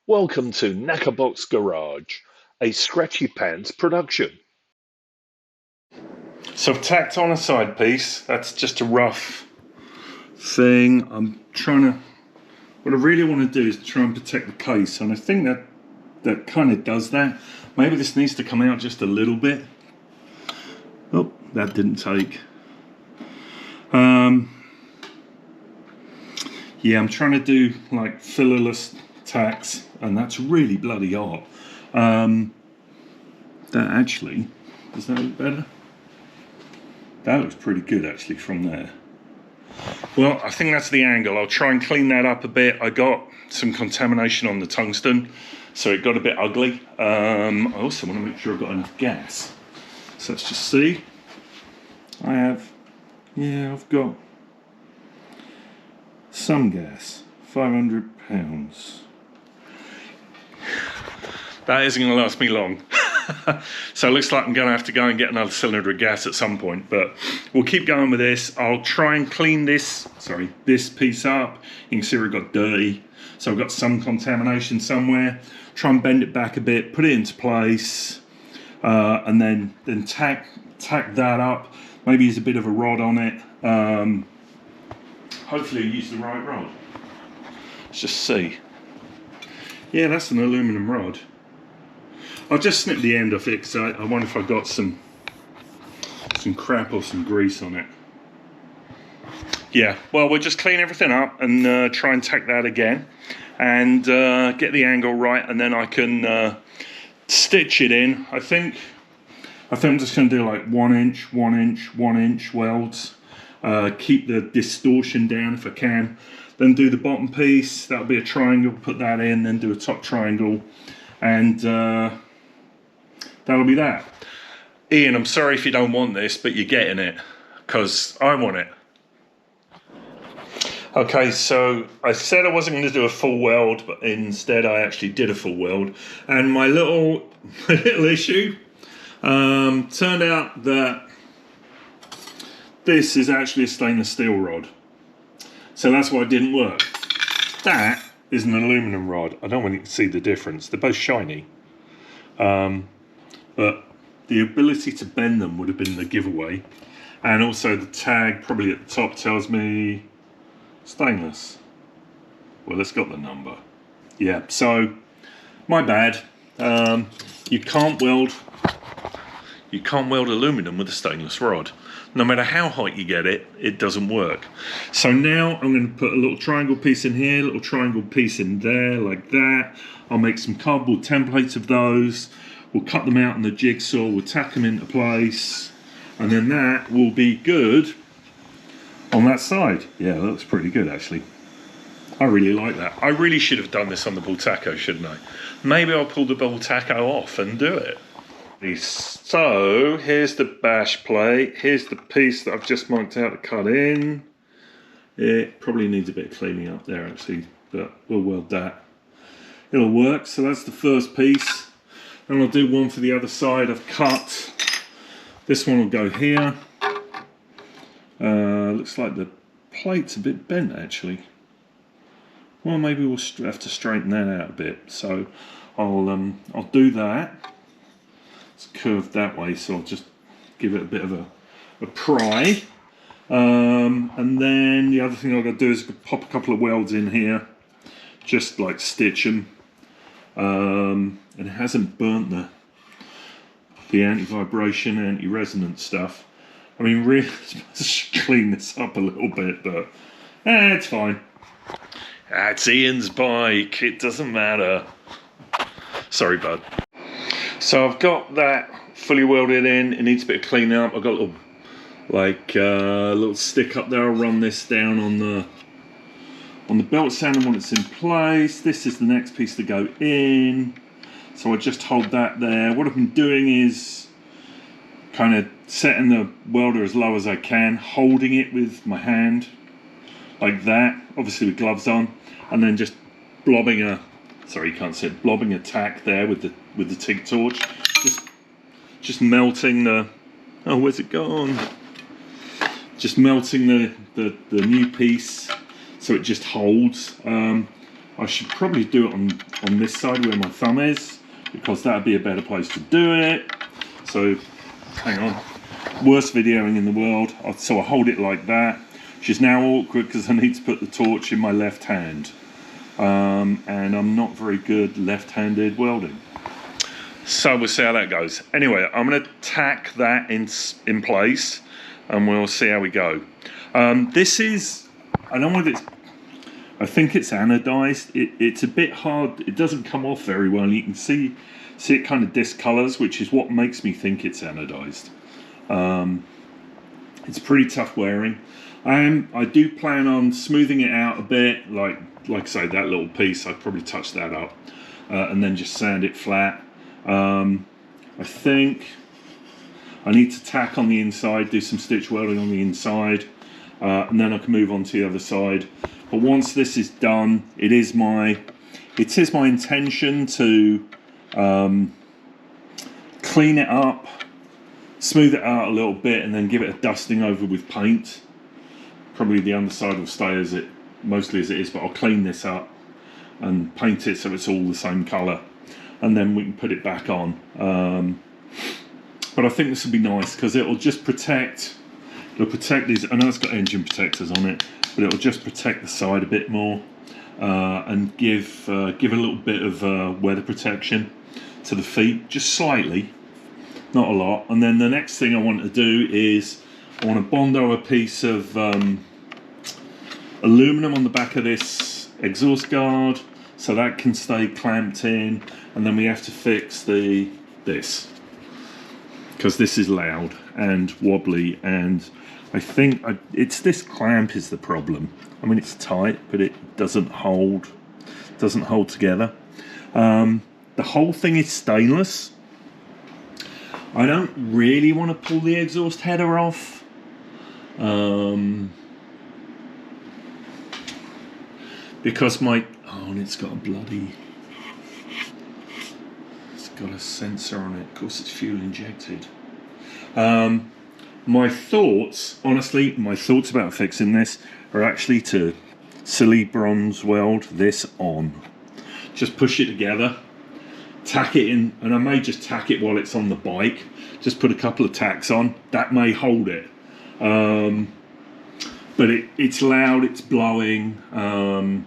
Welcome to Knackerbox Garage, a Scratchy Pants production. So I've tacked on a side piece. That's just a rough thing. What I really want to do is try and protect the case, and I think that kind of does that. Maybe this needs to come out just a little bit. Oh, that didn't take. Yeah, I'm trying to do like fillerless tacks, and that's really bloody hot. That actually, does that look better? That looks pretty good actually from there. Well, I think that's the angle. I'll try and clean that up a bit. I got some contamination on the tungsten, so it got a bit ugly. I also want to make sure I've got enough gas. So let's just see. I've got some gas, 500 pounds. That isn't going to last me long. So it looks like I'm going to have to go and get another cylinder of gas at some point, but we'll keep going with this. I'll try and clean this piece up. You can see where it got dirty. So I've got some contamination somewhere. Try and bend it back a bit, put it into place, and then tack that up. Maybe use a bit of a rod on it. Hopefully use the right rod. Let's just see. Yeah, that's an aluminum rod. I'll just snip the end off it because I wonder if I got some crap or some grease on it. Yeah, well, we'll just clean everything up and try and tack that again and get the angle right, and then I can stitch it in. I think I'm just going to do like 1 inch, 1 inch, 1 inch welds. Keep the distortion down if I can. Then do the bottom piece. That'll be a triangle. Put that in. Then do a top triangle, and that'll be that. Ian, I'm sorry if you don't want this, but you're getting it because I want it. Okay, so I said I wasn't going to do a full weld, but instead I actually did a full weld. And my little issue turned out that this is actually a stainless steel rod. So that's why it didn't work. That is an aluminum rod. I don't want you to see the difference. They're both shiny. But the ability to bend them would have been the giveaway. And also the tag probably at the top tells me stainless. Well, it's got the number. Yeah, so my bad. You can't weld aluminum with a stainless rod. No matter how hot you get it, it doesn't work. So now I'm going to put a little triangle piece in here, a little triangle piece in there, like that. I'll make some cardboard templates of those. We'll cut them out in the jigsaw, we'll tack them into place, and then that will be good on that side. Yeah, that looks pretty good actually. I really like that. I really should have done this on the Bultaco, shouldn't I? Maybe I'll pull the Bultaco off and do it. So here's the bash plate. Here's the piece that I've just marked out to cut in. It probably needs a bit of cleaning up there actually, but we'll weld that. It'll work. So that's the first piece. And I'll do one for the other side. I've cut. This one will go here. Looks like the plate's a bit bent actually. Well, maybe we'll have to straighten that out a bit. So I'll do that. It's curved that way, so I'll just give it a bit of a pry. And then the other thing I've got to do is pop a couple of welds in here, just like stitch them. And it hasn't burnt the anti-vibration, anti-resonance stuff. I mean, really, let's clean this up a little bit, but it's fine. That's Ian's bike, it doesn't matter. Sorry, bud. So I've got that fully welded in. It needs a bit of cleaning up. I've got a little stick up there. I'll run this down on the belt sander when it's in place. This is the next piece to go in. So I just hold that there. What I've been doing is kind of setting the welder as low as I can, holding it with my hand like that, obviously with gloves on, and then just blobbing a tack there with the TIG torch, just melting the, oh, where's it gone? Just melting the new piece so it just holds. I should probably do it on this side where my thumb is, because that'd be a better place to do it. So, hang on. Worst videoing in the world. So I hold it like that, which is now awkward because I need to put the torch in my left hand. And I'm not very good left-handed welding. So we'll see how that goes. Anyway, I'm going to tack that in place, and we'll see how we go. This is, I don't know whether it's, I think it's anodized. It's a bit hard. It doesn't come off very well. You can see it kind of discolors, which is what makes me think it's anodized. It's pretty tough wearing. I do plan on smoothing it out a bit, like I say, that little piece. I'd probably touch that up and then just sand it flat. I think I need to tack on the inside, do some stitch welding on the inside, and then I can move on to the other side. But once this is done, it is my intention to clean it up, smooth it out a little bit, and then give it a dusting over with paint. Probably the underside will stay mostly as it is, but I'll clean this up and paint it so it's all the same colour, and then we can put it back on. But I think this will be nice because it'll just protect these. I know it's got engine protectors on it, but it'll just protect the side a bit more and give a little bit of weather protection to the feet, just slightly, not a lot. And then the next thing I want to do is I want to bondo a piece of aluminum on the back of this exhaust guard so that can stay clamped in, and then we have to fix this because this is loud and wobbly, and I think it's this clamp is the problem. I mean, it's tight, but it doesn't hold together. The whole thing is stainless. I don't really want to pull the exhaust header off. Because and it's got a sensor on it. Of course, it's fuel injected. My thoughts about fixing this are actually to silly bronze weld this on. Just push it together, tack it in, and I may just tack it while it's on the bike. Just put a couple of tacks on. That may hold it. But it's loud, it's blowing, and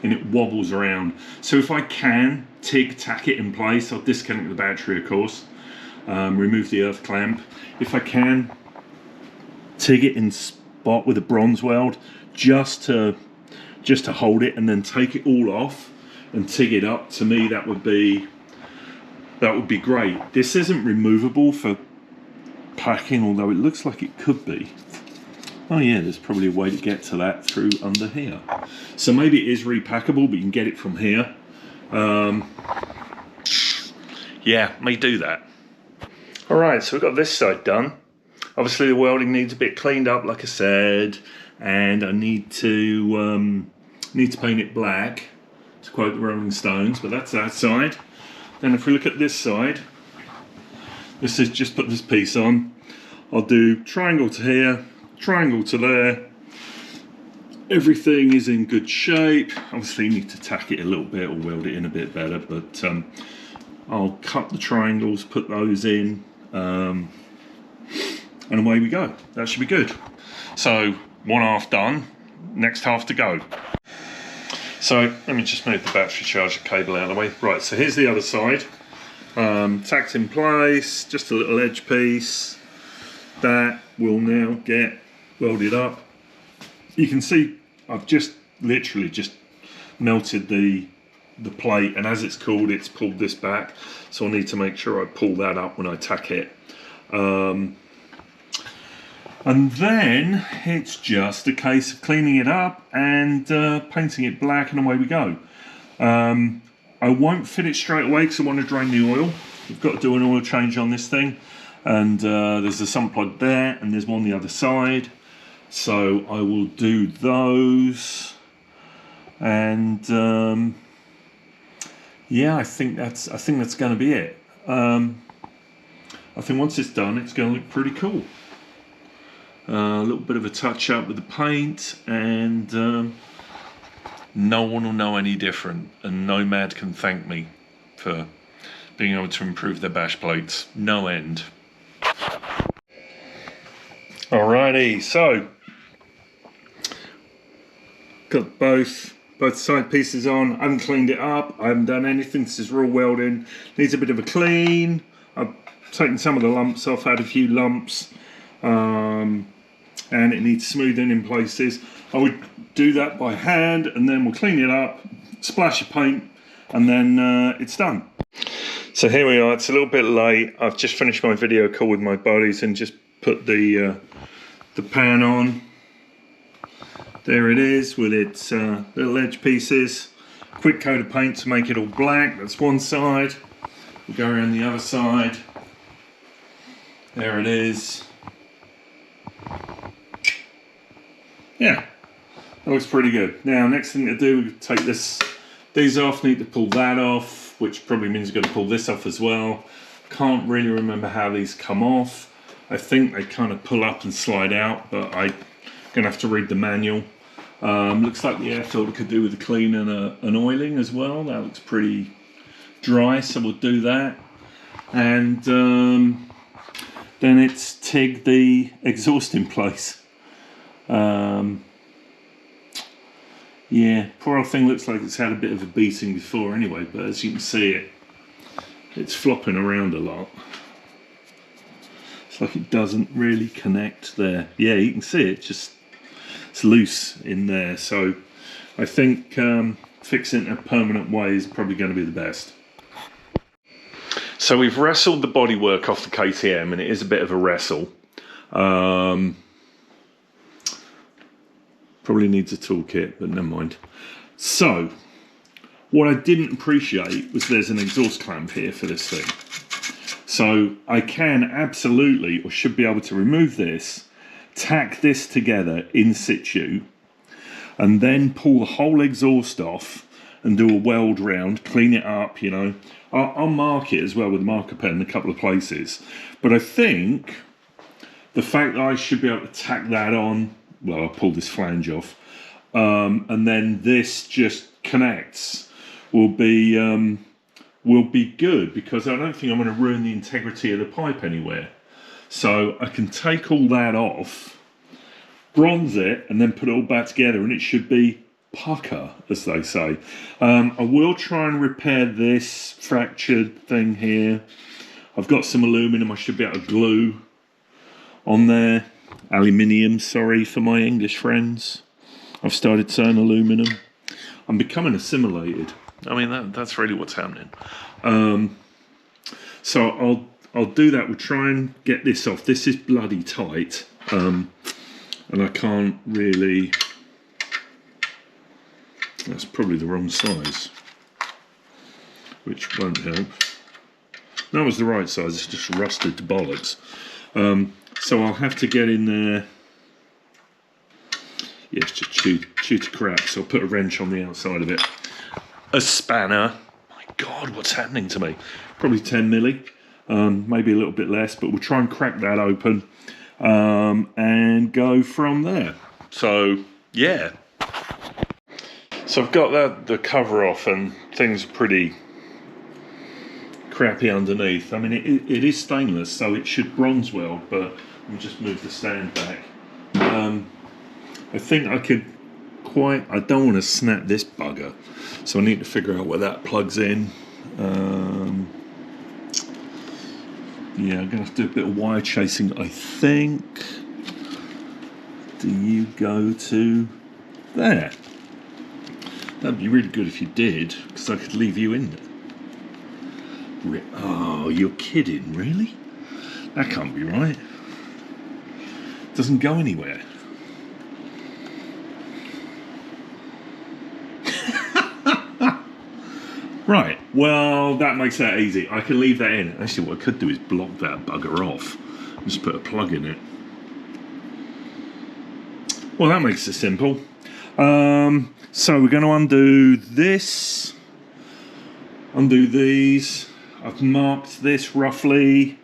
it wobbles around. So if I can tack it in place, I'll disconnect the battery, of course, remove the earth clamp. If I can TIG it in spot with a bronze weld, just to hold it, and then take it all off and TIG it up, to me that would be great. This isn't removable for packing, although it looks like it could be. Oh yeah, there's probably a way to get to that through under here. So maybe it is repackable, but you can get it from here. Yeah, may do that. Alright, so we've got this side done. Obviously the welding needs a bit cleaned up, like I said, and I need to paint it black, to quote the Rolling Stones, but that's that side. Then if we look at this side, this is just put this piece on. I'll do triangle to here, triangle to there. Everything is in good shape. Obviously you need to tack it a little bit or weld it in a bit better, but I'll cut the triangles, put those in, and away we go. That should be good. So one half done, next half to go. So let me just move the battery charger cable out of the way. Right, so here's the other side. Tacked in place, just a little edge piece. That will now get welded up. You can see I've just literally just melted the plate, and as it's cooled, it's pulled this back. So I need to make sure I pull that up when I tack it. And then it's just a case of cleaning it up and painting it black, and away we go. I won't fit it straight away because I want to drain the oil. We've got to do an oil change on this thing, and there's a sump plug there, and there's one the other side. So I will do those, and yeah, I think that's going to be it. I think once it's done, it's going to look pretty cool. A little bit of a touch up with the paint, and No one will know any different, and Nomad can thank me for being able to improve their bash plates. No end. Alrighty, so got both side pieces on. I haven't cleaned it up. I haven't done anything. This is raw welding. Needs a bit of a clean. I've taken some of the lumps off. Had a few lumps, and it needs smoothing in places. I would do that by hand, and then we'll clean it up, splash of paint, and then it's done. So here we are. It's a little bit late. I've just finished my video call with my buddies and just put the pan on. There it is with its little edge pieces. Quick coat of paint to make it all black. That's one side. We'll go around the other side. There it is. Yeah, that looks pretty good. Now, next thing to do, we take these off. Need to pull that off, which probably means you've got to pull this off as well. Can't really remember how these come off. I think they kind of pull up and slide out, but I'm going to have to read the manual. Looks like the air filter could do with a clean and an oiling as well. That looks pretty dry, so we'll do that. And then it's TIG the exhaust in place. Yeah, poor old thing looks like it's had a bit of a beating before anyway, but as you can see it's flopping around a lot. It's like it doesn't really connect there. Yeah, you can see it's loose in there, so I think fixing it in a permanent way is probably going to be the best. So we've wrestled the bodywork off the KTM, and it is a bit of a wrestle. Probably needs a toolkit, but never mind. So, what I didn't appreciate was there's an exhaust clamp here for this thing. So I can absolutely, or should be able to remove this, tack this together in situ, and then pull the whole exhaust off and do a weld round, clean it up, you know. I'll mark it as well with a marker pen in a couple of places. But I think the fact that I should be able to tack that on, well, I'll pull this flange off, and then this just connects, will be good, because I don't think I'm going to ruin the integrity of the pipe anywhere. So I can take all that off, bronze it, and then put it all back together, and it should be pucker, as they say. I will try and repair this fractured thing here. I've got some aluminum I should be able to glue on there. Aluminium, sorry for my English friends. I've started saying aluminum. I'm becoming assimilated. I mean, that's really what's happening. So I'll do that. We'll try and get this off. This is bloody tight, and I can't really. That's probably the wrong size, which won't help. That was the right size. It's just rusted to bollocks. So I'll have to get in there. Yeah, it's just chew to crap. So I'll put a wrench on the outside of it. A spanner. My God, what's happening to me? Probably 10 milli, maybe a little bit less, but we'll try and crack that open and go from there. So yeah. So I've got the cover off, and things are pretty crappy underneath. I mean, it is stainless, so it should bronze weld, but let me just move the stand back. I think I could I don't want to snap this bugger, so I need to figure out where that plugs in. Yeah, I'm going to have to do a bit of wire chasing, I think. Do you go to there? That'd be really good if you did, because I could leave you in there. Oh, you're kidding, really? That can't be right. It doesn't go anywhere. Right, well, that makes that easy. I can leave that in. Actually, what I could do is block that bugger off. Just put a plug in it. Well, that makes it simple. So we're going to undo this. Undo these. I've marked this roughly.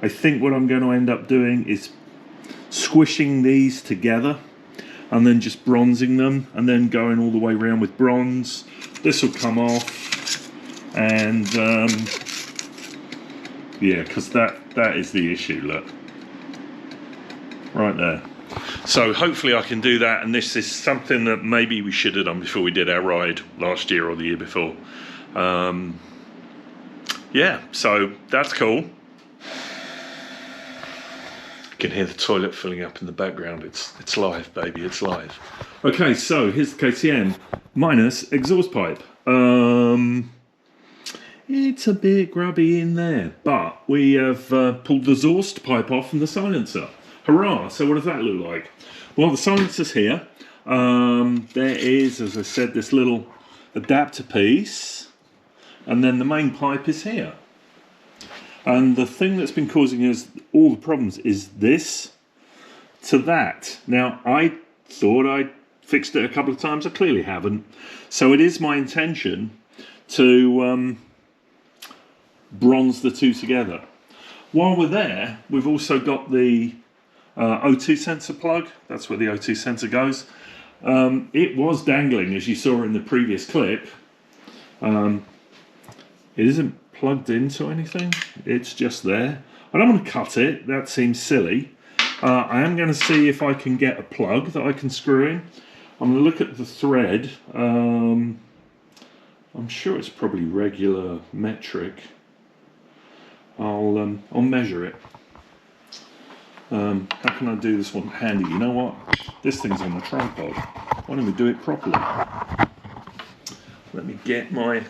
I think what I'm going to end up doing is squishing these together and then just bronzing them, and then going all the way around with bronze. This will come off, and yeah, because that is the issue, look. Right there. So hopefully I can do that, and this is something that maybe we should have done before we did our ride last year or the year before. Yeah, so that's cool. You can hear the toilet filling up in the background. It's live, baby, it's live. Okay, so here's the KTM minus exhaust pipe. It's a bit grubby in there, but we have pulled the exhaust pipe off from the silencer. Hurrah! So what does that look like? Well, the silencer's here. There is, as I said, this little adapter piece, and then the main pipe is here. And the thing that's been causing us all the problems is this to that. Now, I thought I fixed it a couple of times. I clearly haven't. So it is my intention to bronze the two together. While we're there, we've also got the O2 sensor plug. That's where the O2 sensor goes. It was dangling, as you saw in the previous clip. It isn't plugged into anything. It's just there. I don't want to cut it. That seems silly. I am going to see if I can get a plug that I can screw in. I'm going to look at the thread. I'm sure it's probably regular metric. I'll measure it. How can I do this one handy? You know what? This thing's on a tripod. Why don't we do it properly? Let me get my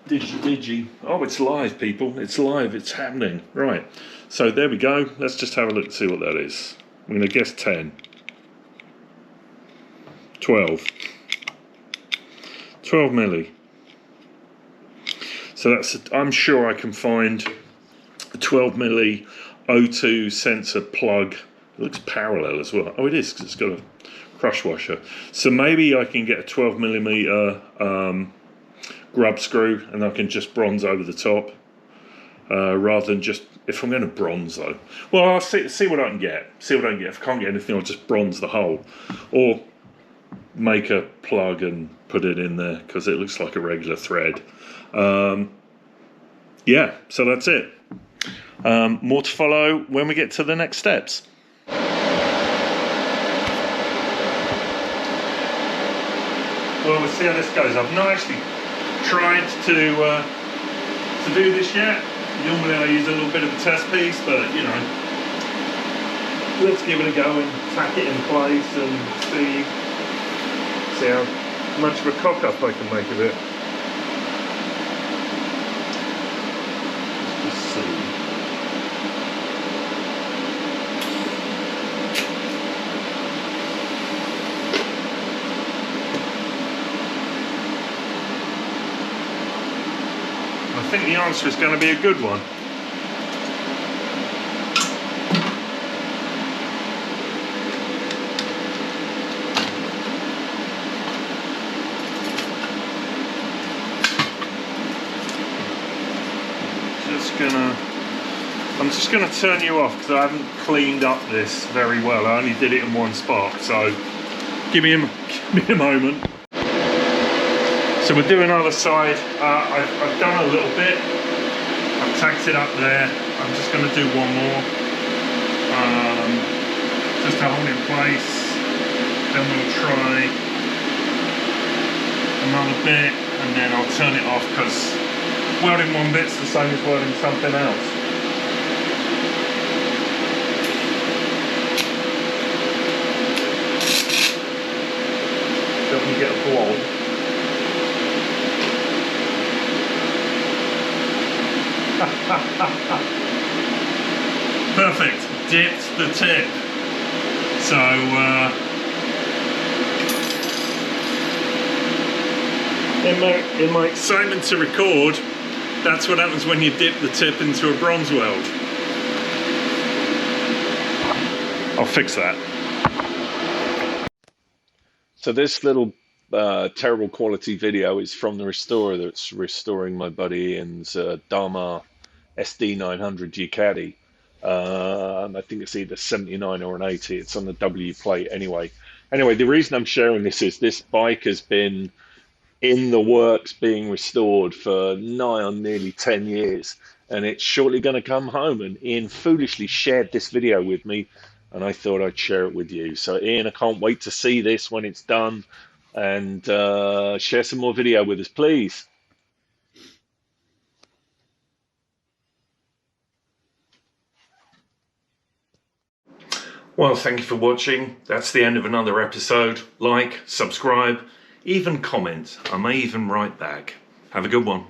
digi. Oh, it's live, people. It's live. It's happening. Right. So there we go. Let's just have a look and see what that is. I'm going to guess 10. 12. 12 milli. So that's. I'm sure I can find a 12 milli O2 sensor plug. It looks parallel as well. Oh, it is, because it's got a crush washer. So maybe I can get a 12 millimeter grub screw, and I can just bronze over the top, rather than just, if I'm going to bronze though. Well, I'll see what I can get. See what I can get. If I can't get anything, I'll just bronze the hole, or make a plug and put it in there, because it looks like a regular thread. Yeah, so that's it. More to follow when we get to the next steps. Well, we'll see how this goes. I've not actually tried to do this yet. Normally I use a little bit of a test piece, but you know, let's give it a go and tack it in place and see how much of a cock up I can make of it. Let's just see. I think the answer is going to be a good one. I'm just gonna turn you off because I haven't cleaned up this very well. I only did it in one spot, so give me a moment. So we're doing other side. I've done a little bit. I've tacked it up there. I'm just going to do one more, just to hold it in place. Then we'll try another bit, and then I'll turn it off, because welding one bit's the same as welding something else. Don't want to get a blob. Perfect, dipped the tip. So in my excitement to record, that's what happens when you dip the tip into a bronze weld. I'll fix that. So this little terrible quality video is from the restorer that's restoring my buddy Ian's Dharma SD900 Ducati. I think it's either 79 or an 80. It's on the W plate anyway. Anyway, the reason I'm sharing this is this bike has been in the works being restored for nigh on nearly 10 years, and it's shortly going to come home. And Ian foolishly shared this video with me, and I thought I'd share it with you. So, Ian, I can't wait to see this when it's done, and share some more video with us, please. Well, thank you for watching. That's the end of another episode. Like, subscribe, even comment. I may even write back. Have a good one.